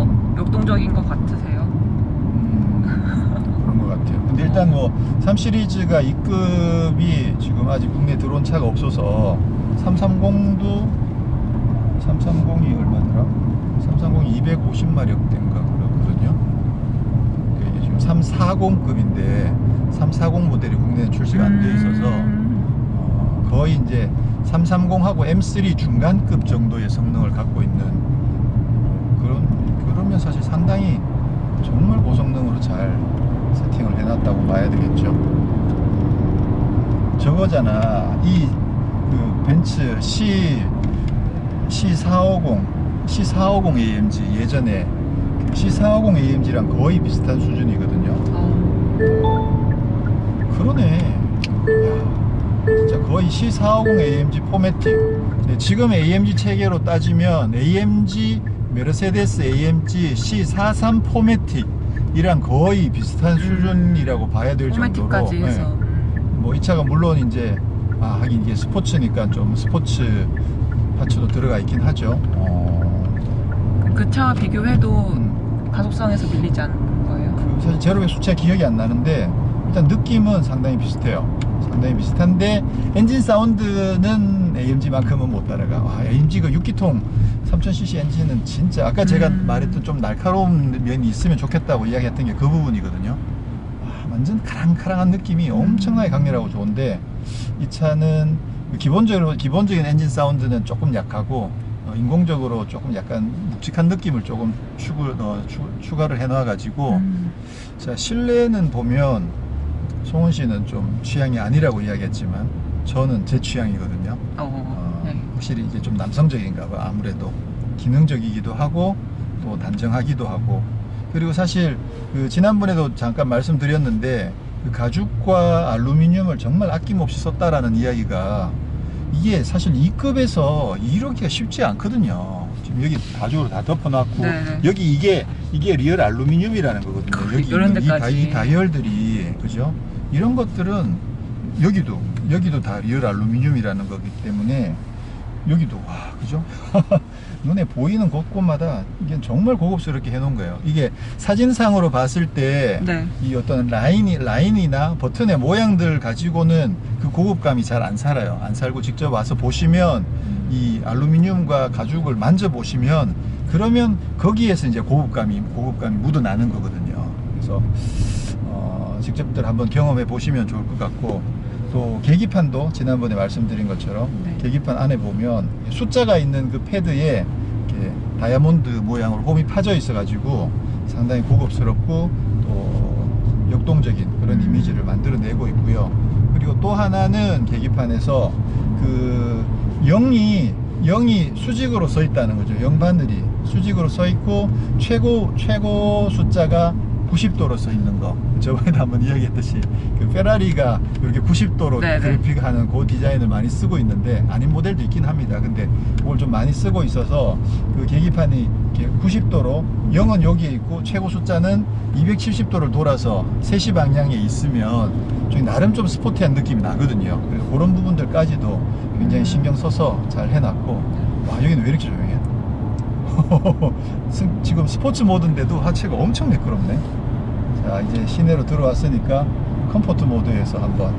일단 뭐 3 시리즈가 2급이 지금 아직 국내에 들어온 차가 없어서 330도 330이 얼마더라? 330이 250마력대인가 그렇거든요. 이게 지금 340급인데 340 모델이 국내에 출시가 안 돼 있어서 거의 이제 330하고 M3 중간급 정도의 성능을 갖고 있는 그러면 사실 상당히 정말 고성능으로 잘 세팅을 해놨다고 봐야 되겠죠. 저거잖아. 이 그 벤츠 C450 AMG 예전에 C450 AMG랑 거의 비슷한 수준이거든요. 그러네. 야, 진짜 거의 C450 AMG 포매틱. 네, 지금 AMG 체계로 따지면 AMG 메르세데스 AMG C43 포매틱이랑 거의 비슷한 수준이라고 봐야 될 정도로. 포매틱까지 해서. 뭐 이 차가 물론 이제 하긴 이게 스포츠니까 좀 스포츠 파츠도 들어가 있긴 하죠. 그 차와 비교해도 가속성에서 밀리지 않는 거예요? 사실 제로백 숫자 기억이 안 나는데 일단 느낌은 상당히 비슷해요. 상당히 비슷한데 엔진 사운드는 AMG만큼은 못 따라가. AMG가 6기통 3000cc 엔진은 진짜 아까 제가 말했던 좀 날카로운 면이 있으면 좋겠다고 이야기했던 게 그 부분이거든요. 완전 카랑카랑한 느낌이 엄청나게 강렬하고 좋은데 이 차는 기본적인 엔진 사운드는 조금 약하고 인공적으로 조금 약간 묵직한 느낌을 조금 추가를 해놔 가지고 자, 실내는 보면 송은 씨는 좀 취향이 아니라고 이야기했지만 저는 제 취향이거든요. 네. 확실히 이게 좀 남성적인가 봐. 아무래도 기능적이기도 하고 또 단정하기도 하고, 그리고 사실 그 지난번에도 잠깐 말씀드렸는데 그 가죽과 알루미늄을 정말 아낌없이 썼다라는 이야기가 이게 사실 2급에서 이러기가 쉽지 않거든요. 지금 여기 가죽으로 다 덮어놨고 네네. 여기 이게 리얼 알루미늄이라는 거거든요. 여기 이런 있는 데까지. 이 다이얼들이 그죠? 이런 것들은 여기도 다 리얼 알루미늄이라는 거기 때문에 여기도 와 그죠? 눈에 보이는 곳곳마다 이게 정말 고급스럽게 해놓은 거예요. 이게 사진상으로 봤을 때 이 네. 어떤 라인이나 버튼의 모양들 가지고는 그 고급감이 잘 안 살아요. 안 살고 직접 와서 보시면 이 알루미늄과 가죽을 만져보시면 그러면 거기에서 이제 고급감이 묻어나는 거거든요. 그래서 직접들 한번 경험해 보시면 좋을 것 같고, 또 계기판도 지난번에 말씀드린 것처럼 네. 계기판 안에 보면 숫자가 있는 그 패드에 이렇게 다이아몬드 모양으로 홈이 파져 있어 가지고 상당히 고급스럽고 또 역동적인 그런 이미지를 만들어내고 있고요. 그리고 또 하나는 계기판에서 그 0이 수직으로 써 있다는 거죠. 0바늘이 수직으로 써 있고 최고 숫자가 90도로 써 있는 거. 저번에도 한번 이야기했듯이 그 페라리가 이렇게 90도로 그래픽하는 그 디자인을 많이 쓰고 있는데, 아닌 모델도 있긴 합니다. 근데 그걸 좀 많이 쓰고 있어서 그 계기판이 이렇게 90도로 0은 여기에 있고 최고 숫자는 270도를 돌아서 3시 방향에 있으면 좀 나름 좀 스포티한 느낌이 나거든요. 그래서 그런 부분들까지도 굉장히 신경 써서 잘 해놨고, 와 여기는 왜 이렇게 조용해? 지금 스포츠 모드인데도 하체가 엄청 매끄럽네. 자, 이제 시내로 들어왔으니까 컴포트 모드에서 한번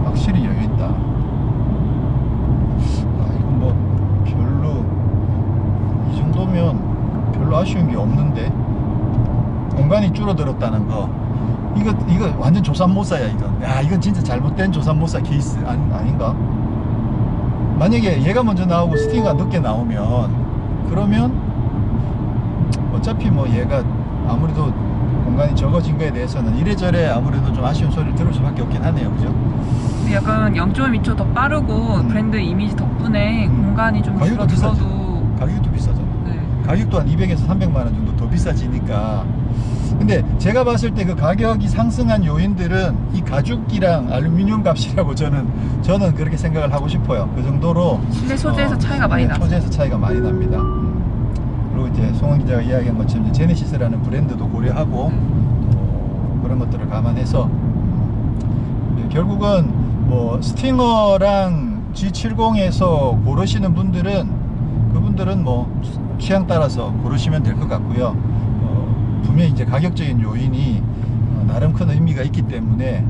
확실히 여유있다. 이건 뭐 별로 이 정도면 별로 아쉬운 게 없는데, 공간이 줄어들었다는 거 이거 완전 조삼모사야. 이건 진짜 잘못된 조삼모사 케이스 아닌가? 만약에 얘가 먼저 나오고 스팅가 늦게 나오면 그러면 어차피 뭐 얘가 아무래도 공간이 적어진 거에 대해서는 이래저래 아무래도 좀 아쉬운 소리를 들을 수밖에 없긴 하네요. 그죠? 약간 0.2초 더 빠르고 브랜드 이미지 덕분에 공간이 좀 가격도 줄어들어도 가격도 비싸잖아. 네. 가격도 한 200에서 300만 원 정도 더 비싸지니까. 근데 제가 봤을 때 그 가격이 상승한 요인들은 이 가죽이랑 알루미늄 값이라고 저는 그렇게 생각을 하고 싶어요. 그 정도로 실내 소재에서 차이가 많이 나죠. 소재에서 차이가 많이 납니다. 그리고 이제 송은 기자가 이야기한 것처럼 이제 제네시스라는 브랜드도 고려하고 또 그런 것들을 감안해서 결국은 뭐 스팅어랑 G70에서 고르시는 분들은 그분들은 뭐 취향 따라서 고르시면 될 것 같고요. 분명히 이제 가격적인 요인이 나름 큰 의미가 있기 때문에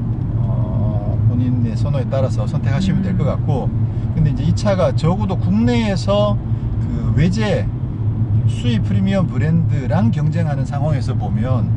본인의 선호에 따라서 선택하시면 될 것 같고, 근데 이제 이 차가 적어도 국내에서 그 외제 수입 프리미엄 브랜드랑 경쟁하는 상황에서 보면,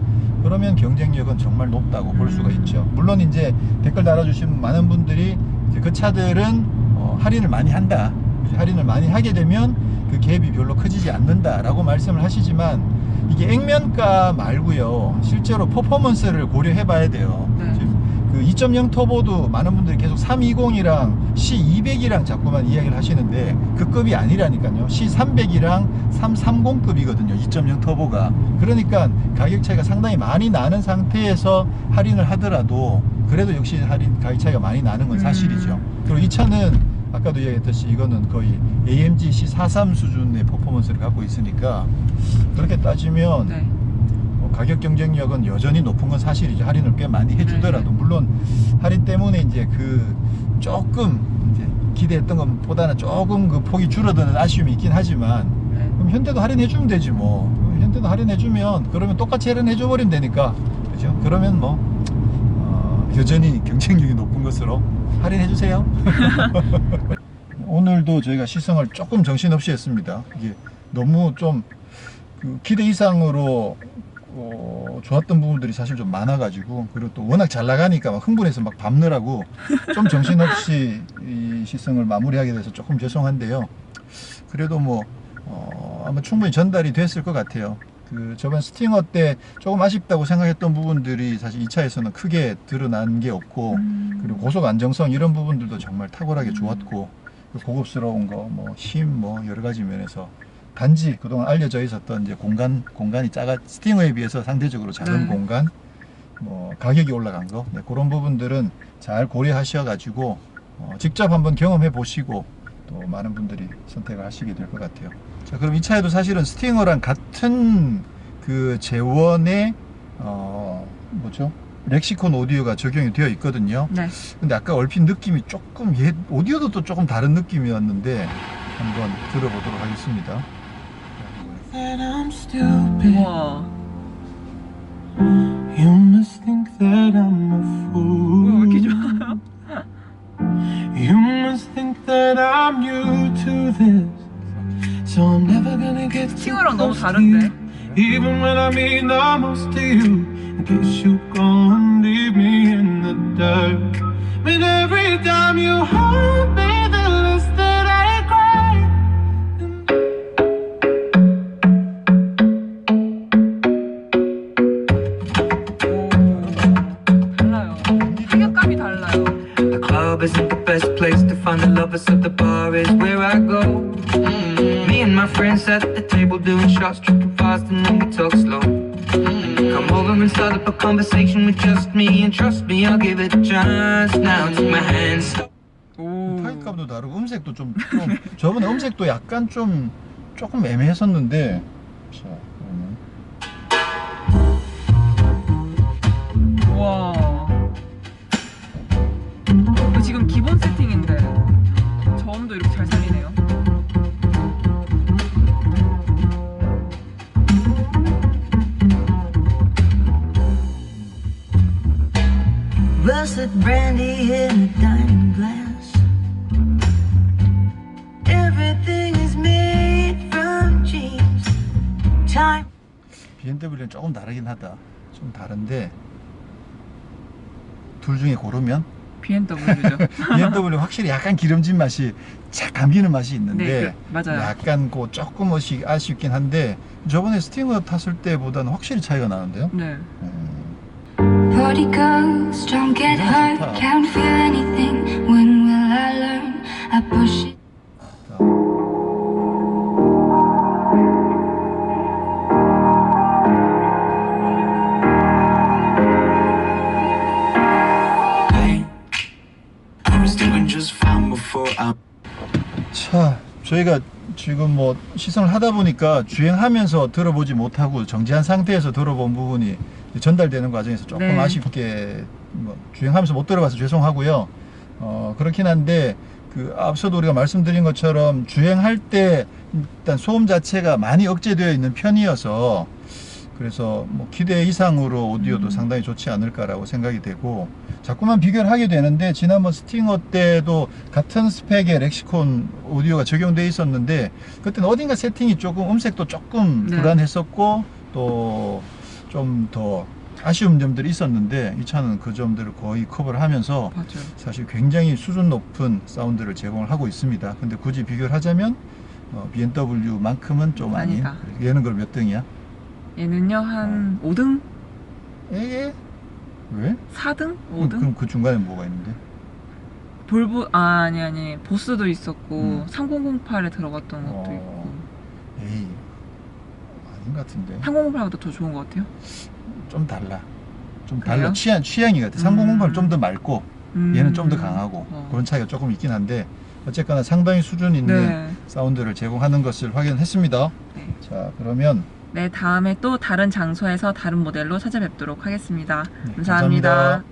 그러면 경쟁력은 정말 높다고 볼 수가 있죠. 물론 이제 댓글 달아주신 많은 분들이 이제 그 차들은 할인을 많이 한다, 할인을 많이 하게 되면 그 갭이 별로 커지지 않는다 라고 말씀을 하시지만, 이게 액면가 말고요, 실제로 퍼포먼스를 고려해 봐야 돼요. 네. 지금 그 2.0 터보도 많은 분들이 계속 320이랑 C200이랑 자꾸만 이야기를 하시는데 그 급이 아니라니까요. C300이랑 330급이거든요 2.0 터보가. 그러니까 가격 차이가 상당히 많이 나는 상태에서 할인을 하더라도 그래도 역시 할인 가격 차이가 많이 나는 건 사실이죠. 그리고 이 차는 아까도 이야기했듯이 이거는 거의 AMG C43 수준의 퍼포먼스를 갖고 있으니까, 그렇게 따지면 네. 가격 경쟁력은 여전히 높은 건 사실이죠. 할인을 꽤 많이 해주더라도. 물론 할인 때문에 이제 그 조금 이제 기대했던 것보다는 조금 그 폭이 줄어드는 아쉬움이 있긴 하지만, 네. 그럼 현대도 할인해주면 되지 뭐. 현대도 할인해주면, 그러면 똑같이 할인해줘버리면 되니까, 그죠? 그러면 뭐 여전히 경쟁력이 높은 것으로 할인해주세요. 오늘도 저희가 시승을 조금 정신없이 했습니다. 이게 너무 좀 그 기대 이상으로 좋았던 부분들이 사실 좀 많아가지고, 그리고 또 워낙 잘 나가니까 막 흥분해서 막 밟느라고 좀 정신없이 이 시승을 마무리하게 돼서 조금 죄송한데요. 그래도 뭐 아마 충분히 전달이 됐을 것 같아요. 그 저번 스팅어 때 조금 아쉽다고 생각했던 부분들이 사실 이 차에서는 크게 드러난 게 없고, 그리고 고속 안정성 이런 부분들도 정말 탁월하게 좋았고, 고급스러운 거, 뭐 힘, 뭐 여러 가지 면에서 단지 그동안 알려져 있었던 이제 공간이 스팅어에 비해서 상대적으로 작은 네. 공간, 뭐 가격이 올라간 거, 네, 그런 부분들은 잘 고려하셔가지고 직접 한번 경험해 보시고 또 많은 분들이 선택을 하시게 될 것 같아요. 자, 그럼 이 차에도 사실은 스팅어랑 같은 그 재원의 뭐죠? 렉시콘 오디오가 적용이 되어 있거든요. 네. 근데 아까 얼핏 느낌이 조금 오디오도 또 조금 다른 느낌이었는데 한번 들어보도록 하겠습니다. That I'm stupid. 우와. You must think that I'm a 왜 fool. 이렇게 좋아요? You must think that I'm new to this. So I'm never gonna get too 스팅어랑 너무 close to 다른데? you. Even when I mean the most to you. In case you go and leave me in the dirt. But every time you hold me, the less that I cry. 달라요. 타격감이 달라요. The club isn't the best place to find the lovers, so the bar is where I go. Me and my friends at the table doing shots, tripping fast, and then we talk slow. Come over and start up a conversation with just me, and trust me, I'll give it a chance. Now take my hand. 오. 타격감도 다르고 음색도 좀 저번에 음색도 약간 조금 애매했었는데, 자, 그러면 우와. 이거 지금 기본 세팅인데 저음도 이렇게 잘 살리네요. Russet brandy in a diamond glass. Everything is made from dreams. Time. BMW는 조금 다르긴 하다. 좀 다른데 둘 중에 고르면 BMW죠. BMW 확실히 약간 기름진 맛이 착 감기는 맛이 있는데, 네, 맞아요. 약간 조금 아쉽긴 한데 저번에 스팅어 탔을 때보다는 확실히 차이가 나는데요. 네. Party girls don't get hurt, can't feel anything. When will I learn? I push it. I was doing just fine before I. 자, 저희가 지금 뭐 시승을 하다 보니까 주행하면서 들어보지 못하고 정지한 상태에서 들어본 부분이 전달되는 과정에서 조금 네. 아쉽게 뭐 주행하면서 못 들어봐서 죄송하고요. 그렇긴 한데 그 앞서도 우리가 말씀드린 것처럼 주행할 때 일단 소음 자체가 많이 억제되어 있는 편이어서 그래서 뭐 기대 이상으로 오디오도 상당히 좋지 않을까라고 생각이 되고, 자꾸만 비교를 하게 되는데, 지난번 스팅어 때도 같은 스펙의 렉시콘 오디오가 적용되어 있었는데, 그때는 어딘가 세팅이 조금, 음색도 조금 네. 불안했었고, 또 좀 더 아쉬운 점들이 있었는데, 이 차는 그 점들을 거의 커버를 하면서 맞아요. 사실 굉장히 수준 높은 사운드를 제공을 하고 있습니다. 근데 굳이 비교를 하자면 BMW만큼은 좀 아닌. 아니다. 얘는 그럼 몇 등이야? 얘는요 한 5등? 예? 왜? 4등? 5등? 그럼 그 중간에 뭐가 있는데? 볼보 아니 보스도 있었고 3008에 들어갔던 것도 있고. 에이, 아닌 것 같은데. 3008보다 더 좋은 것 같아요. 좀 달라. 좀 그래요? 달라. 취향이 같아. 3008은 좀 더 맑고 얘는 좀 더 강하고 그런 차이가 조금 있긴 한데, 어쨌거나 상당히 수준 있는 네. 사운드를 제공하는 것을 확인했습니다. 네. 자, 그러면 네, 다음에 또 다른 장소에서 다른 모델로 찾아뵙도록 하겠습니다. 네, 감사합니다. 감사합니다.